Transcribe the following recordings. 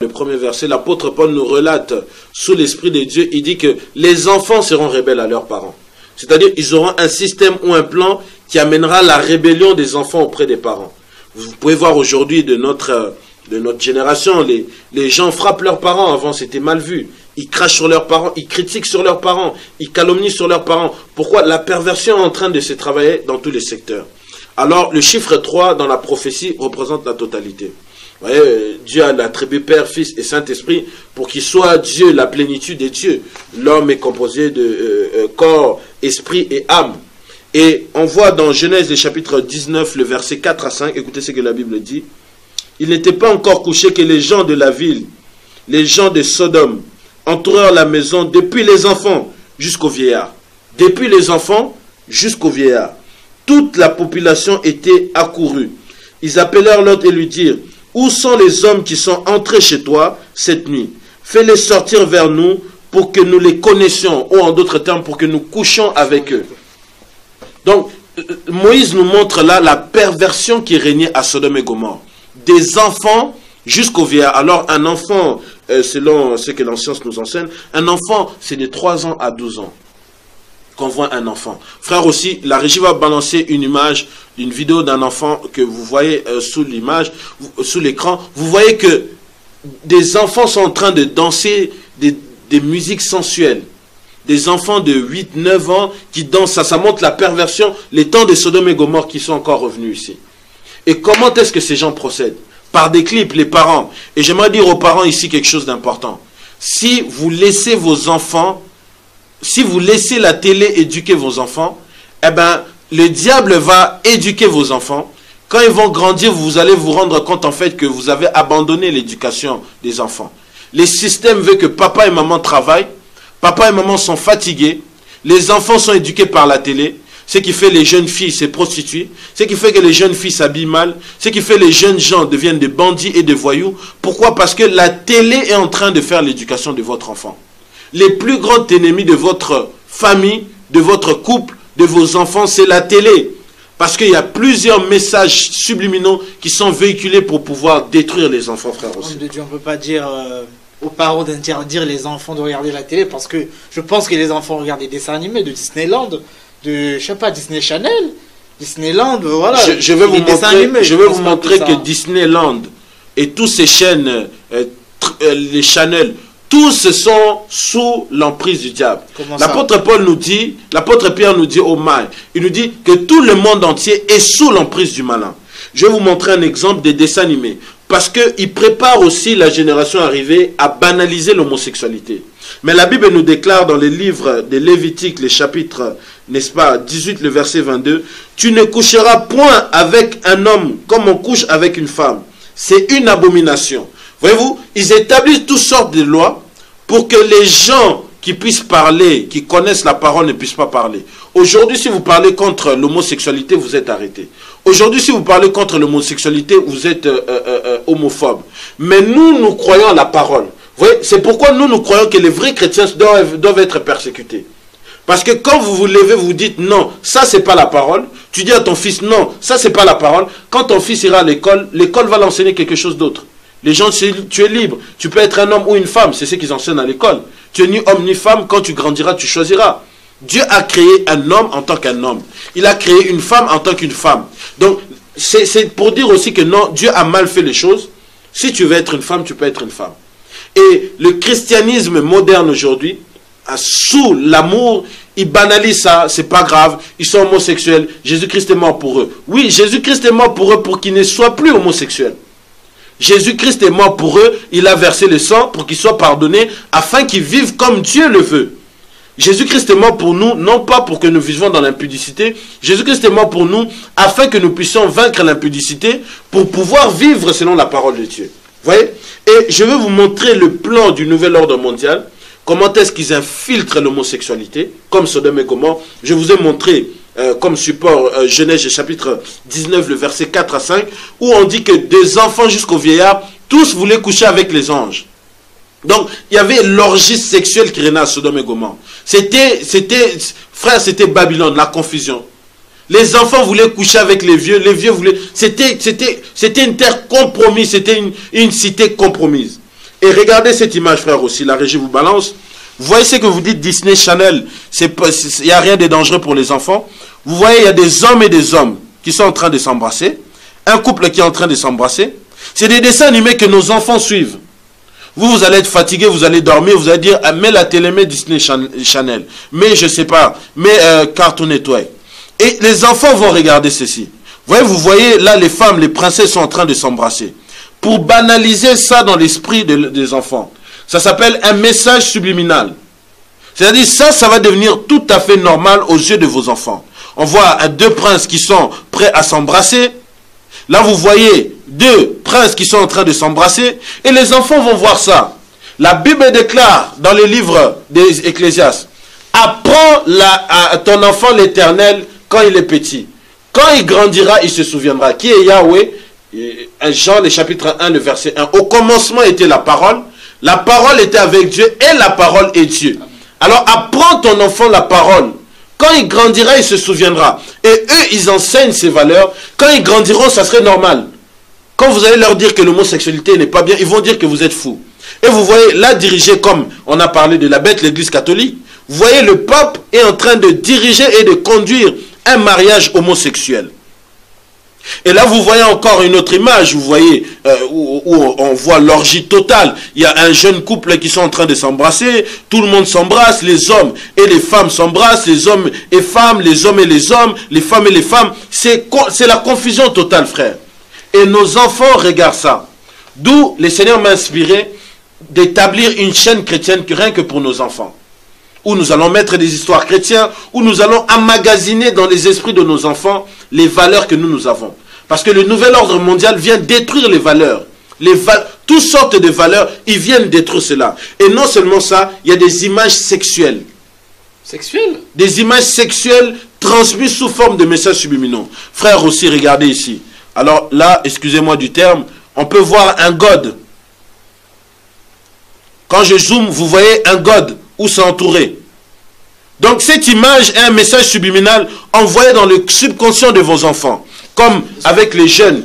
Le premier verset, l'apôtre Paul nous relate sous l'Esprit de Dieu, il dit que les enfants seront rebelles à leurs parents. C'est-à-dire ils auront un système ou un plan qui amènera la rébellion des enfants auprès des parents. Vous pouvez voir aujourd'hui de notre génération, les gens frappent leurs parents, avant c'était mal vu. Ils crachent sur leurs parents, ils critiquent sur leurs parents, ils calomnient sur leurs parents. Pourquoi? La perversion est en train de se travailler dans tous les secteurs. Alors le chiffre 3 dans la prophétie représente la totalité. Vous voyez, Dieu a l'attribut Père, Fils et Saint-Esprit pour qu'il soit Dieu, la plénitude des dieux. L'homme est composé de corps, esprit et âme. Et on voit dans Genèse le chapitre 19, le verset 4 à 5, écoutez ce que la Bible dit. Il n'était pas encore couché que les gens de la ville, les gens de Sodome, entourèrent la maison depuis les enfants jusqu'aux vieillards. Depuis les enfants jusqu'aux vieillards. Toute la population était accourue. Ils appelèrent l'autre et lui dirent: où sont les hommes qui sont entrés chez toi cette nuit? Fais-les sortir vers nous pour que nous les connaissions, ou en d'autres termes, pour que nous couchions avec eux. Donc, Moïse nous montre là la perversion qui régnait à Sodome et Gomorrhe. Des enfants jusqu'au vieillard. Alors, un enfant, selon ce que la science nous enseigne, un enfant, c'est de 3 ans à 12 ans qu'on voit un enfant. Frère aussi, la régie va balancer une image, une vidéo d'un enfant que vous voyez sous l'image, sous l'écran. Vous voyez que des enfants sont en train de danser des musiques sensuelles. Des enfants de 8-9 ans qui dansent. Ça montre la perversion, les temps de Sodome et Gomorrhe qui sont encore revenus ici. Et comment est-ce que ces gens procèdent? Par des clips, les parents. Et j'aimerais dire aux parents ici quelque chose d'important. Si vous laissez vos enfants, si vous laissez la télé éduquer vos enfants, eh ben, le diable va éduquer vos enfants. Quand ils vont grandir, vous allez vous rendre compte en fait que vous avez abandonné l'éducation des enfants. Les systèmes veulent que papa et maman travaillent, papa et maman sont fatigués, les enfants sont éduqués par la télé, ce qui fait les jeunes filles se prostituent, ce qui fait que les jeunes filles s'habillent mal, ce qui fait que les jeunes gens deviennent des bandits et des voyous. Pourquoi? Parce que la télé est en train de faire l'éducation de votre enfant. Les plus grands ennemis de votre famille, de votre couple, de vos enfants, c'est la télé. Parce qu'il y a plusieurs messages subliminaux qui sont véhiculés pour pouvoir détruire les enfants, frères aussi. On ne peut pas dire aux parents d'interdire les enfants de regarder la télé, parce que je pense que les enfants regardent des dessins animés de Disneyland, de, je sais pas, Disney Channel, Disneyland, voilà. Je vais vous montrer que Disneyland et toutes ces chaînes, les Channel, tous sont sous l'emprise du diable. L'apôtre Paul nous dit, l'apôtre Pierre nous dit au Maï, il nous dit que tout le monde entier est sous l'emprise du malin. Je vais vous montrer un exemple des dessins animés. Parce qu'il prépare aussi la génération arrivée à banaliser l'homosexualité. Mais la Bible nous déclare dans les livres de Lévitique, les chapitres, n'est-ce pas, 18, le verset 22, « Tu ne coucheras point avec un homme comme on couche avec une femme. C'est une abomination. » Voyez-vous, ils établissent toutes sortes de lois pour que les gens qui puissent parler, qui connaissent la parole, ne puissent pas parler. Aujourd'hui, si vous parlez contre l'homosexualité, vous êtes arrêté. Aujourd'hui, si vous parlez contre l'homosexualité, vous êtes homophobe. Mais nous croyons à la parole. Vous voyez, c'est pourquoi nous croyons que les vrais chrétiens doivent être persécutés. Parce que quand vous vous levez, vous dites non, ça c'est pas la parole. Tu dis à ton fils non, ça c'est pas la parole. Quand ton fils ira à l'école, l'école va l'enseigner quelque chose d'autre. Les gens, tu es libre. Tu peux être un homme ou une femme. C'est ce qu'ils enseignent à l'école. Tu es ni homme ni femme. Quand tu grandiras, tu choisiras. Dieu a créé un homme en tant qu'un homme. Il a créé une femme en tant qu'une femme. Donc, c'est pour dire aussi que non, Dieu a mal fait les choses. Si tu veux être une femme, tu peux être une femme. Et le christianisme moderne aujourd'hui, sous l'amour, il banalise ça. C'est pas grave. Ils sont homosexuels. Jésus-Christ est mort pour eux. Oui, Jésus-Christ est mort pour eux pour qu'ils ne soient plus homosexuels. Jésus-Christ est mort pour eux, il a versé le sang pour qu'ils soient pardonnés, afin qu'ils vivent comme Dieu le veut. Jésus-Christ est mort pour nous, non pas pour que nous vivions dans l'impudicité. Jésus-Christ est mort pour nous, afin que nous puissions vaincre l'impudicité, pour pouvoir vivre selon la parole de Dieu. Vous voyez? Et je vais vous montrer le plan du nouvel ordre mondial, comment est-ce qu'ils infiltrent l'homosexualité, comme Sodome et Gomorrhe. Je vous ai montré comme support Genèse chapitre 19, le verset 4 à 5, où on dit que des enfants jusqu'aux vieillards, tous voulaient coucher avec les anges. Donc, il y avait l'orgie sexuelle qui régnait à Sodome et Gomorrhe. Frère, c'était Babylone, la confusion. Les enfants voulaient coucher avec les vieux voulaient... C'était une terre compromise, c'était une cité compromise. Et regardez cette image, frère, aussi. La régie vous balance. Vous voyez ce que vous dites Disney Channel. Il n'y a rien de dangereux pour les enfants. Vous voyez, il y a des hommes et des hommes qui sont en train de s'embrasser. Un couple qui est en train de s'embrasser. C'est des dessins animés que nos enfants suivent. Vous allez être fatigué, vous allez dormir, vous allez dire, ah, mets la télé, mets Disney Channel. Mais je sais pas, mets Cartoon Network. Et les enfants vont regarder ceci. Vous voyez, là, les femmes, les princesses sont en train de s'embrasser. Pour banaliser ça dans l'esprit des enfants. Ça s'appelle un message subliminal. C'est-à-dire, ça va devenir tout à fait normal aux yeux de vos enfants. On voit deux princes qui sont prêts à s'embrasser. Là, vous voyez deux princes qui sont en train de s'embrasser. Et les enfants vont voir ça. La Bible déclare dans les livres des Ecclésiastes, apprends à ton enfant l'Éternel quand il est petit. Quand il grandira, il se souviendra. Qui est Yahweh? Jean, le chapitre 1, le verset 1. Au commencement était la parole. La parole était avec Dieu et la parole est Dieu. Alors apprends ton enfant la parole. Quand il grandira, il se souviendra. Et eux, ils enseignent ces valeurs. Quand ils grandiront, ça serait normal. Quand vous allez leur dire que l'homosexualité n'est pas bien, ils vont dire que vous êtes fous. Et vous voyez, là, dirigé comme on a parlé de la bête, l'église catholique, vous voyez, le pape est en train de diriger et de conduire un mariage homosexuel. Et là, vous voyez encore une autre image, vous voyez, où on voit l'orgie totale. Il y a un jeune couple qui sont en train de s'embrasser, tout le monde s'embrasse, les hommes et les femmes s'embrassent, les hommes et femmes, les hommes et les hommes, les femmes et les femmes. C'est la confusion totale, frère. Et nos enfants regardent ça. D'où le Seigneur m'a inspiré d'établir une chaîne chrétienne rien que pour nos enfants. Où nous allons mettre des histoires chrétiennes, où nous allons emmagasiner dans les esprits de nos enfants les valeurs que nous avons. Parce que le nouvel ordre mondial vient détruire les valeurs. Toutes sortes de valeurs, ils viennent détruire cela. Et non seulement ça, il y a des images sexuelles. Sexuelles? Des images sexuelles transmises sous forme de messages subliminaux. Frère aussi, regardez ici. Alors là, excusez-moi du terme, on peut voir un god. Quand je zoome, vous voyez un god où c'est entouré. Donc cette image est un message subliminal envoyé dans le subconscient de vos enfants. Comme avec les jeunes,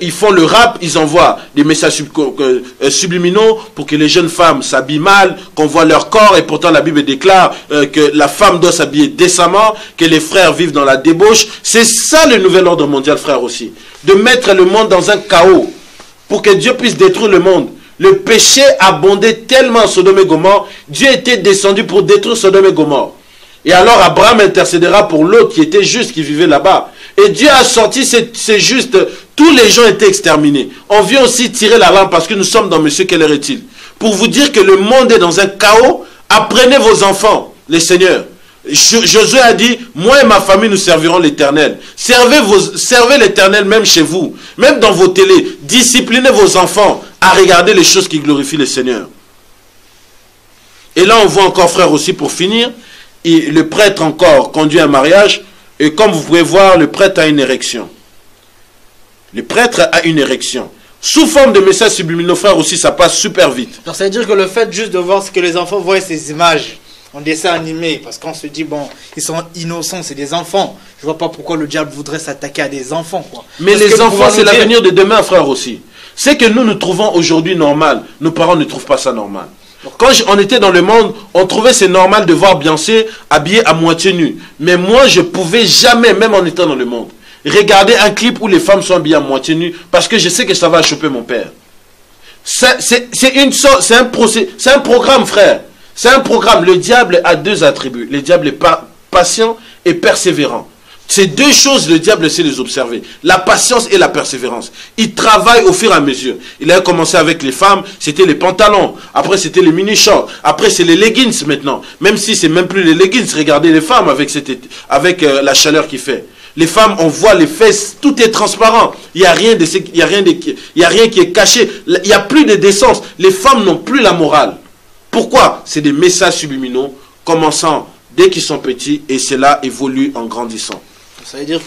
ils font le rap, ils envoient des messages subliminaux pour que les jeunes femmes s'habillent mal, qu'on voit leur corps, et pourtant la Bible déclare que la femme doit s'habiller décemment, que les frères vivent dans la débauche. C'est ça le nouvel ordre mondial, frère, aussi. De mettre le monde dans un chaos pour que Dieu puisse détruire le monde. Le péché abondait tellement à Sodome et Gomorrhe, Dieu était descendu pour détruire Sodome et Gomorrhe. Et alors Abraham intercédera pour l'autre qui était juste, qui vivait là-bas. Et Dieu a sorti, c'est juste, tous les gens étaient exterminés. On vient aussi tirer la lampe parce que nous sommes dans Monsieur, quelle heure est-il? Pour vous dire que le monde est dans un chaos, apprenez vos enfants, les seigneurs. Josué a dit, moi et ma famille, nous servirons l'Éternel. Servez l'Éternel même chez vous, même dans vos télés. Disciplinez vos enfants à regarder les choses qui glorifient le Seigneur. Et là, on voit encore, frère, aussi, pour finir, le prêtre encore conduit un mariage, et comme vous pouvez voir, le prêtre a une érection. Le prêtre a une érection. Sous forme de messages subliminaux, frère, aussi, ça passe super vite. Donc ça veut dire que le fait juste de voir ce que les enfants voient, ces images en dessin animé, parce qu'on se dit, bon, ils sont innocents, c'est des enfants. Je vois pas pourquoi le diable voudrait s'attaquer à des enfants, quoi. Mais parce les enfants, c'est l'avenir de demain, frère, aussi. C'est que nous trouvons aujourd'hui normal. Nos parents ne trouvent pas ça normal. Quand on était dans le monde, on trouvait c'est normal de voir Beyoncé habillée à moitié nue. Mais moi, je pouvais jamais, même en étant dans le monde, regarder un clip où les femmes sont habillées à moitié nues parce que je sais que ça va choper mon père. C'est un programme, frère. C'est un programme. Le diable a deux attributs. Le diable est patient et persévérant. Ces deux choses, le diable sait les observer. La patience et la persévérance. Il travaille au fur et à mesure. Il a commencé avec les femmes, c'était les pantalons. Après, c'était les mini-shorts. Après, c'est les leggings maintenant. Même si c'est même plus les leggings. Regardez les femmes avec la chaleur qu'il fait. Les femmes, on voit les fesses, tout est transparent. Il n'y a rien qui est caché. Il n'y a plus de décence. Les femmes n'ont plus la morale. Pourquoi? C'est des messages subliminaux commençant dès qu'ils sont petits et cela évolue en grandissant. Ça veut dire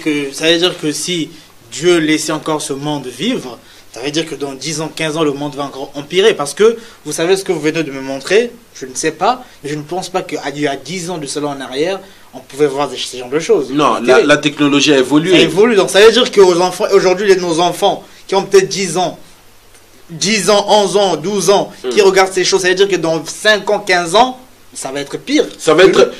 que si Dieu laissait encore ce monde vivre, ça veut dire que dans 10 ans, 15 ans, le monde va encore empirer. Parce que, vous savez ce que vous venez de me montrer, je ne sais pas, mais je ne pense pas qu'il y a 10 ans de cela en arrière, on pouvait voir ce genre de choses. Non, la technologie a évolué. Ça évolue, donc ça veut dire qu'aux enfants, aujourd'hui, nos enfants qui ont peut-être 10 ans, 10 ans, 11 ans, 12 ans qui regardent ces choses, ça veut dire que dans 5 ans, 15 ans, ça va être pire. Ça va être...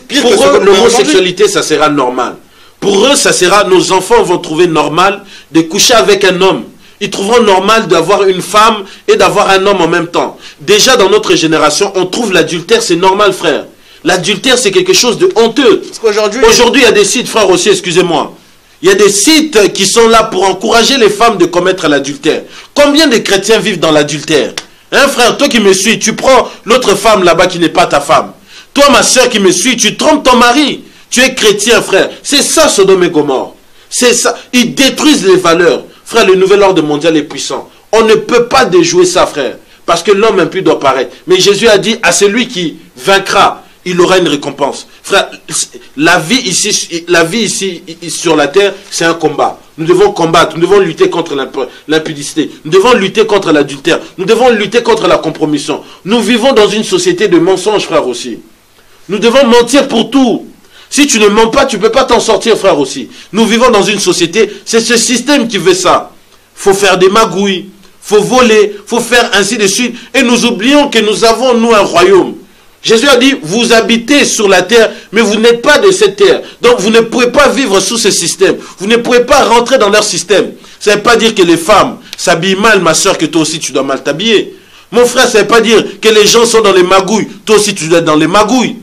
Pire pour que ce eux, qu'on a l'homosexualité, ça sera normal. Pour eux, ça sera... Nos enfants vont trouver normal de coucher avec un homme. Ils trouveront normal d'avoir une femme et d'avoir un homme en même temps. Déjà, dans notre génération, on trouve l'adultère, c'est normal, frère. L'adultère, c'est quelque chose de honteux. Parce qu'aujourd'hui... Aujourd'hui, il y a des sites, frère, aussi, excusez-moi. Il y a des sites qui sont là pour encourager les femmes de commettre l'adultère. Combien de chrétiens vivent dans l'adultère? Hein, frère, toi qui me suis, tu prends l'autre femme là-bas qui n'est pas ta femme. Toi, ma soeur qui me suis, tu trompes ton mari. Tu es chrétien, frère. C'est ça, Sodome et Gomorrhe. C'est ça. Ils détruisent les valeurs. Frère, le nouvel ordre mondial est puissant. On ne peut pas déjouer ça, frère. Parce que l'homme impur doit paraître. Mais Jésus a dit à celui qui vaincra, il aura une récompense. Frère, la vie ici sur la terre, c'est un combat. Nous devons combattre, nous devons lutter contre l'impudicité, nous devons lutter contre l'adultère, nous devons lutter contre la compromission. Nous vivons dans une société de mensonges, frère, aussi. Nous devons mentir pour tout. Si tu ne mens pas, tu ne peux pas t'en sortir, frère, aussi. Nous vivons dans une société, c'est ce système qui veut ça. Il faut faire des magouilles, il faut voler, il faut faire ainsi de suite. Et nous oublions que nous avons, nous, un royaume. Jésus a dit, vous habitez sur la terre, mais vous n'êtes pas de cette terre. Donc vous ne pouvez pas vivre sous ce système. Vous ne pouvez pas rentrer dans leur système. Ça ne veut pas dire que les femmes s'habillent mal, ma soeur, que toi aussi tu dois mal t'habiller. Mon frère, ça ne veut pas dire que les gens sont dans les magouilles. Toi aussi tu dois être dans les magouilles.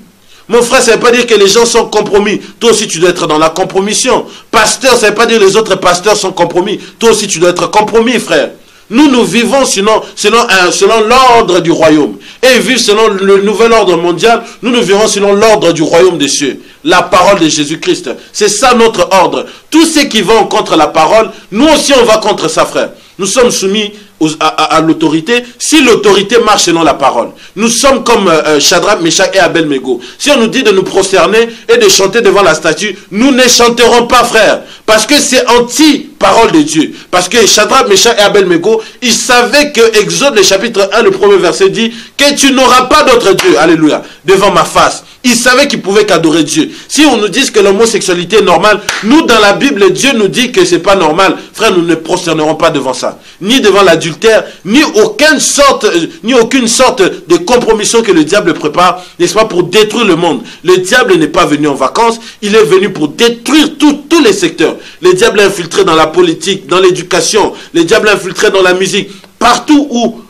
Mon frère, ça ne veut pas dire que les gens sont compromis. Toi aussi tu dois être dans la compromission. Pasteur, ça ne veut pas dire que les autres pasteurs sont compromis. Toi aussi tu dois être compromis, frère. Nous vivons selon l'ordre du royaume. Et vivre selon le nouvel ordre mondial, nous vivons selon l'ordre du royaume des cieux. La parole de Jésus-Christ. C'est ça notre ordre. Tous ceux qui vont contre la parole, nous aussi on va contre ça, frère. Nous sommes soumis à l'autorité, si l'autorité marche selon la parole. Nous sommes comme Shadrach, Meshach et Abel-Nego. Si on nous dit de nous prosterner et de chanter devant la statue, nous ne chanterons pas, frère. Parce que c'est anti-parole de Dieu. Parce que Shadrach, Meshach et Abel-Nego, ils savaient que Exode, le chapitre 1, le premier verset dit que tu n'auras pas d'autre Dieu, alléluia, devant ma face. Ils savaient qu'ils pouvaient qu'adorer Dieu. Si on nous dit que l'homosexualité est normale, nous dans la Bible, Dieu nous dit que c'est pas normal. Frère, nous ne prosternerons pas devant ça. Ni devant l'adultère, ni aucune sorte de compromission que le diable prépare, n'est-ce pas, pour détruire le monde. Le diable n'est pas venu en vacances, il est venu pour détruire tous les secteurs. Le diable est infiltré dans la politique, dans l'éducation, le diable est infiltré dans la musique. Partout où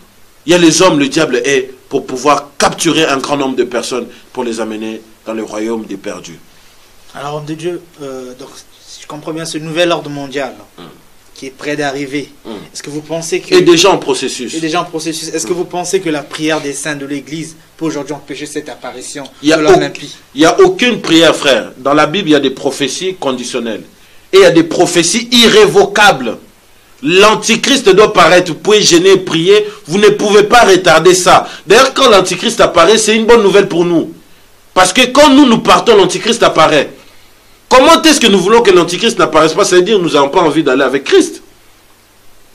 il y a les hommes, le diable est pour pouvoir capturer un grand nombre de personnes pour les amener dans le royaume des perdus. Alors, homme de Dieu, donc, si je comprends bien ce nouvel ordre mondial qui est prêt d'arriver, est-ce que vous pensez que... Et déjà en processus. Est-ce que vous pensez que la prière des saints de l'Église peut aujourd'hui empêcher cette apparition de l'homme impie? Il n'y a aucune prière, frère. Dans la Bible, il y a des prophéties conditionnelles. Et il y a des prophéties irrévocables. L'antichrist doit paraître, vous pouvez gêner, prier, vous ne pouvez pas retarder ça. D'ailleurs, quand l'antichrist apparaît, c'est une bonne nouvelle pour nous. Parce que quand nous partons, l'antichrist apparaît. Comment est-ce que nous voulons que l'antichrist n'apparaisse pas? Ça veut dire que nous n'avons pas envie d'aller avec Christ.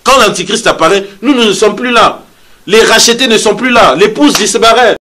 Quand l'antichrist apparaît, nous ne sommes plus là. Les rachetés ne sont plus là. L'épouse disparaît.